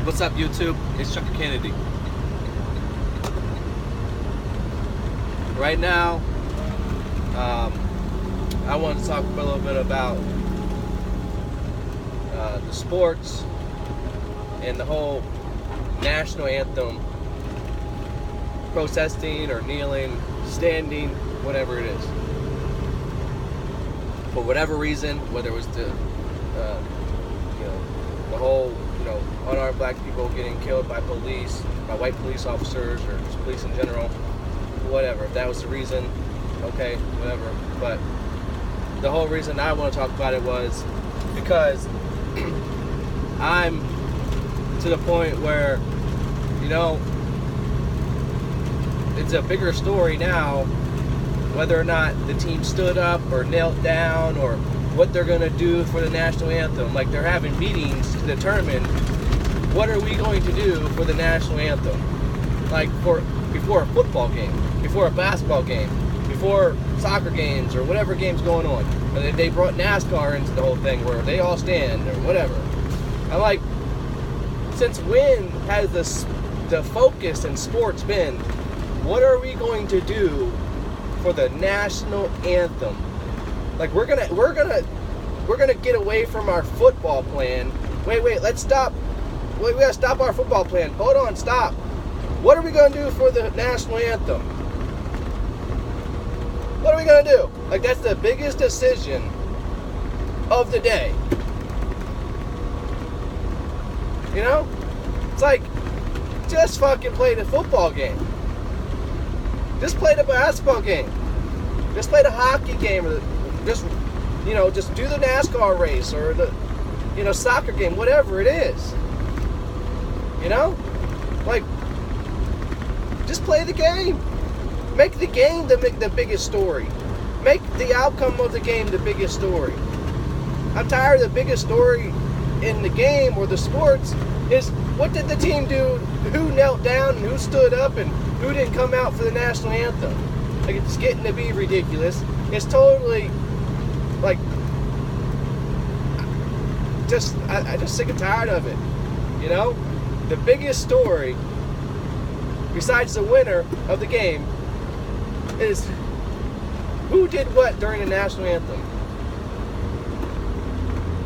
What's up, YouTube? It's Chuck Kennedy. Right now, I want to talk a little bit about the sports and the whole national anthem protesting or kneeling, standing, whatever it is. For whatever reason, whether it was the whole unarmed black people getting killed by police, by white police officers, or just police in general, whatever. If that was the reason, okay, whatever. But the whole reason I want to talk about it was because I'm to the point where, it's a bigger story now, whether or not the team stood up or knelt down or what they're going to do for the national anthem. Like, they're having meetings to determine what are we going to do for the national anthem. Like, before a football game, before a basketball game, before soccer games or whatever game's going on. And they brought NASCAR into the whole thing where they all stand or whatever. I'm like, since when has the focus in sports been, what are we going to do for the national anthem? Like, we're gonna get away from our football plan. Wait, let's stop. We gotta stop our football plan. Hold on, stop. What are we gonna do for the national anthem? What are we gonna do? Like, that's the biggest decision of the day. It's like, just fucking play the football game. Just play the basketball game. Just play the hockey game, or just do the NASCAR race or the, soccer game, whatever it is. Like, just play the game. Make the game the biggest story. Make the outcome of the game the biggest story. I'm tired of the biggest story in the game or the sports is what did the team do, who knelt down and who stood up and who didn't come out for the national anthem. Like, it's getting to be ridiculous. It's totally, like, I'm just sick and tired of it. The biggest story, besides the winner of the game, is who did what during the national anthem.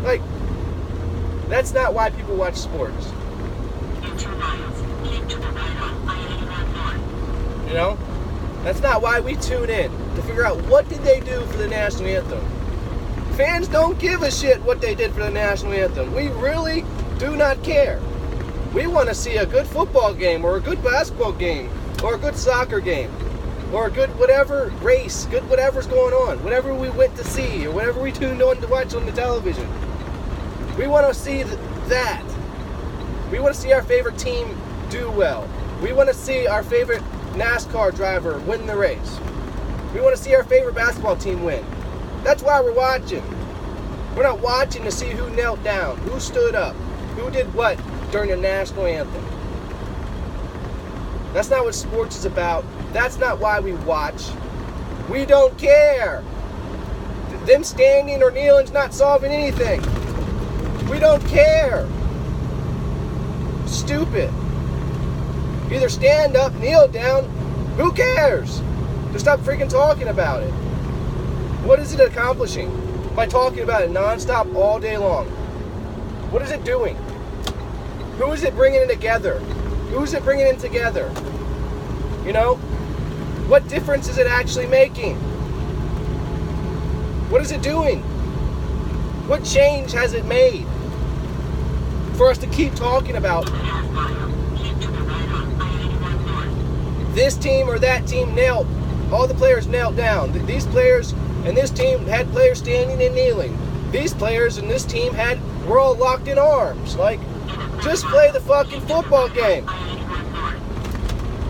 Like, that's not why people watch sports. That's not why we tune in, to figure out what did they do for the national anthem. Fans don't give a shit what they did for the national anthem. We really do not care. We want to see a good football game, or a good basketball game, or a good soccer game, or a good whatever race, good whatever's going on, whatever we went to see, or whatever we tuned on to watch on the television. We want to see that. We want to see our favorite team do well. We want to see our favorite NASCAR driver win the race. We want to see our favorite basketball team win. That's why we're watching. We're not watching to see who knelt down, who stood up, who did what during the national anthem. That's not what sports is about. That's not why we watch. We don't care. Them standing or kneeling's not solving anything. We don't care. Stupid. Either stand up, kneel down. Who cares? Just stop freaking talking about it. What is it accomplishing by talking about it nonstop all day long? What is it doing? Who is it bringing it together? Who's it bringing it together? What difference is it actually making? What is it doing? What change has it made for us to keep talking about this team or that team knelt, all the players knelt down. These players and this team had players standing and kneeling. These players and this team were all locked in arms. Like, just play the fucking football game.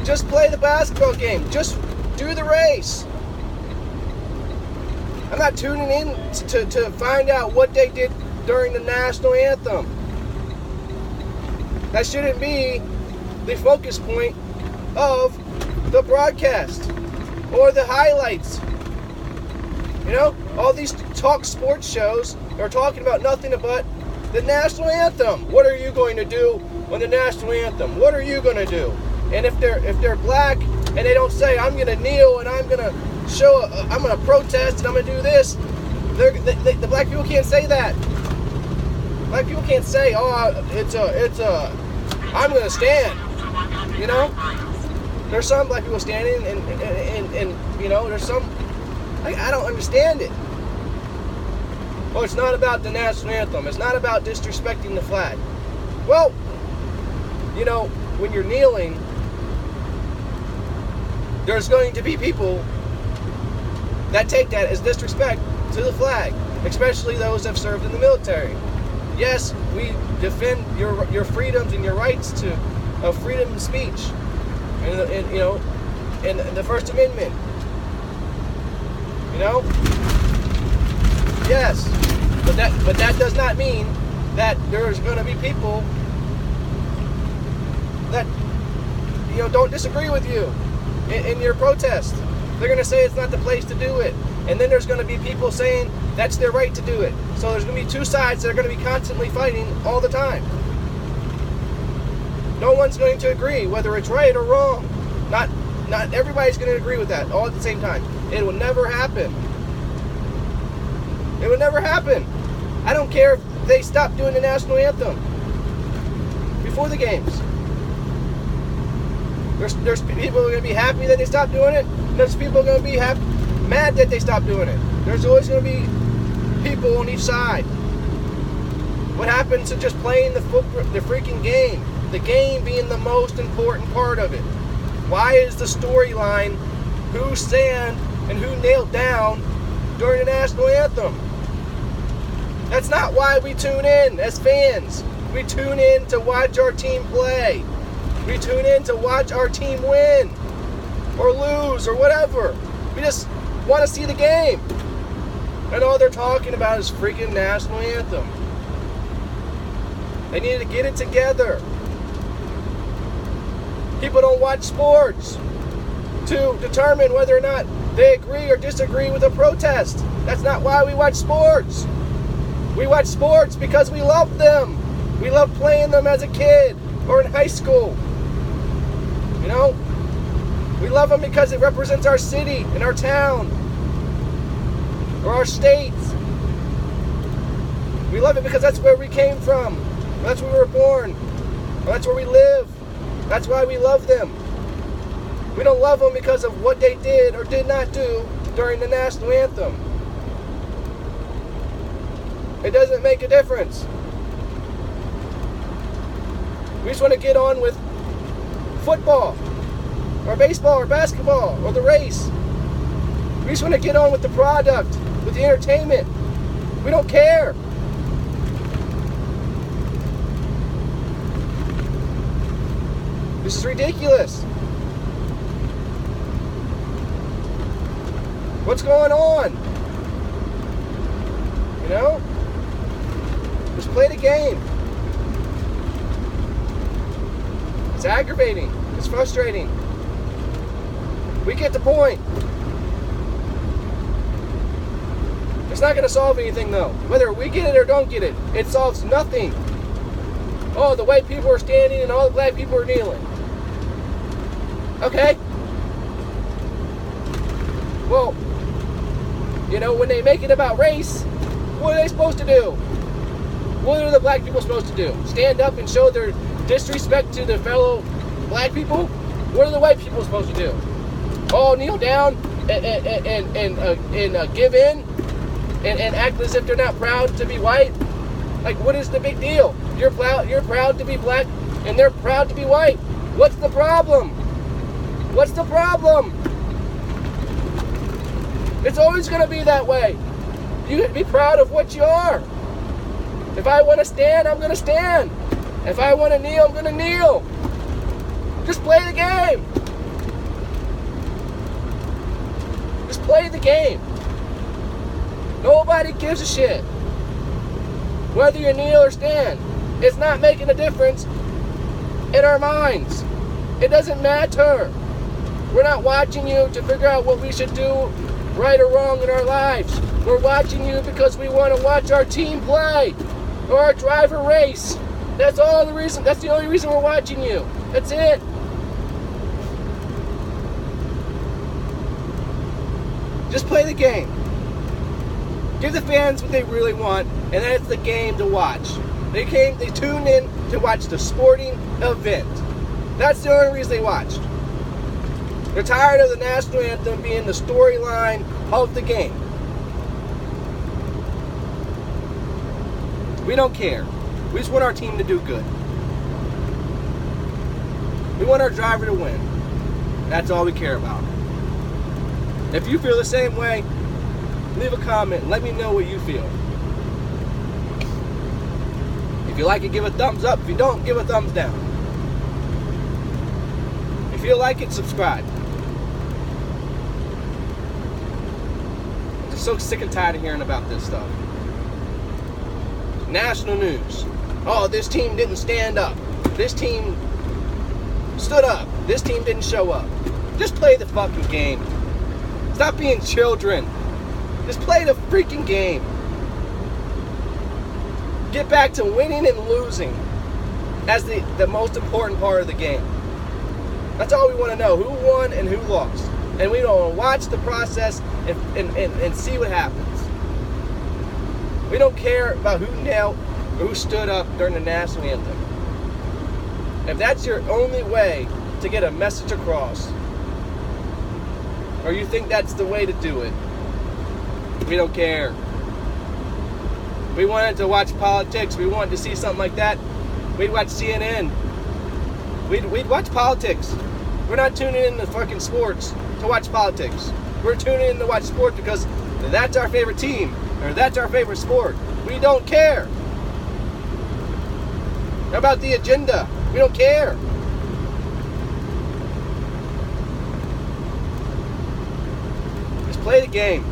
Just play the basketball game. Just do the race. I'm not tuning in to find out what they did during the national anthem. That shouldn't be the focus point of the broadcast or the highlights. All these talk sports shows are talking about nothing but The national anthem. What are you going to do on the national anthem? What are you going to do? And if they're black and they don't say, I'm going to kneel and I'm going to I'm going to protest and I'm going to do this, the black people can't say that. Black people can't say, oh, I'm going to stand. You know? There's some black people standing and you know, there's some, I don't understand it. Oh, it's not about the national anthem. It's not about disrespecting the flag. Well, you know, when you're kneeling, there's going to be people that take that as disrespect to the flag, especially those that have served in the military. Yes, we defend your freedoms and your rights of freedom of speech, and you know, and the First Amendment. You know, yes, but that does not mean that there's going to be people that, you know, don't disagree with you in your protest. They're going to say it's not the place to do it. And then there's going to be people saying that's their right to do it. So there's going to be two sides that are going to be constantly fighting all the time. No one's going to agree whether it's right or wrong. Not everybody's going to agree with that all at the same time. It will never happen. It will never happen. I don't care if they stop doing the national anthem before the games. There's people who are going to be happy that they stopped doing it. There's people going to be mad that they stopped doing it. There's always going to be people on each side. What happens to just playing the freaking game? The game being the most important part of it. Why is the storyline who stand and who nailed down during the national anthem? That's not why we tune in as fans. We tune in to watch our team play. We tune in to watch our team win or lose or whatever. We just want to see the game. And all they're talking about is freaking national anthem. They need to get it together. People don't watch sports to determine whether or not they agree or disagree with a protest. That's not why we watch sports. We watch sports because we love them. We love playing them as a kid or in high school. You know? We love them because it represents our city and our town or our state. We love it because that's where we came from. Or that's where we were born. Or that's where we live. That's why we love them. We don't love them because of what they did or did not do during the national anthem. It doesn't make a difference. We just want to get on with football or baseball or basketball or the race. We just want to get on with the product, with the entertainment. We don't care. This is ridiculous. What's going on? You know? Just play the game. It's aggravating. It's frustrating. We get the point. It's not going to solve anything, though. Whether we get it or don't get it, it solves nothing. Oh, the white people are standing and all the black people are kneeling. Okay. Well, you know, when they make it about race, what are they supposed to do? What are the black people supposed to do? Stand up and show their disrespect to their fellow black people? What are the white people supposed to do? Oh, kneel down and give in and act as if they're not proud to be white? Like, what is the big deal? You're proud to be black and they're proud to be white. What's the problem? What's the problem? It's always going to be that way. You be proud of what you are. If I want to stand, I'm going to stand. If I want to kneel, I'm going to kneel. Just play the game. Just play the game. Nobody gives a shit whether you kneel or stand. It's not making a difference in our minds. It doesn't matter. We're not watching you to figure out what we should do right or wrong in our lives. We're watching you because we want to watch our team play. or a driver race. That's all the reason. That's the only reason we're watching you. That's it. Just play the game. Give the fans what they really want, and that's the game to watch. They tuned in to watch the sporting event. That's the only reason they watched. They're tired of the national anthem being the storyline of the game. We don't care. We just want our team to do good. We want our driver to win. That's all we care about. If you feel the same way, leave a comment. Let me know what you feel. If you like it, give a thumbs up. If you don't, give a thumbs down. If you like it, subscribe. I'm just so sick and tired of hearing about this stuff. National news. Oh, this team didn't stand up. This team stood up. This team didn't show up. Just play the fucking game. Stop being children. Just play the freaking game. Get back to winning and losing as the most important part of the game. That's all we want to know. Who won and who lost. And we don't watch the process and see what happens. We don't care about who knelt or who stood up during the national anthem. If that's your only way to get a message across, or you think that's the way to do it, we don't care. We wanted to watch politics. We wanted to see something like that. We'd watch CNN. We'd watch politics. We're not tuning in to fucking sports to watch politics. We're tuning in to watch sports because that's our favorite team or that's our favorite sport. We don't care. How about the agenda? We don't care. Just play the game.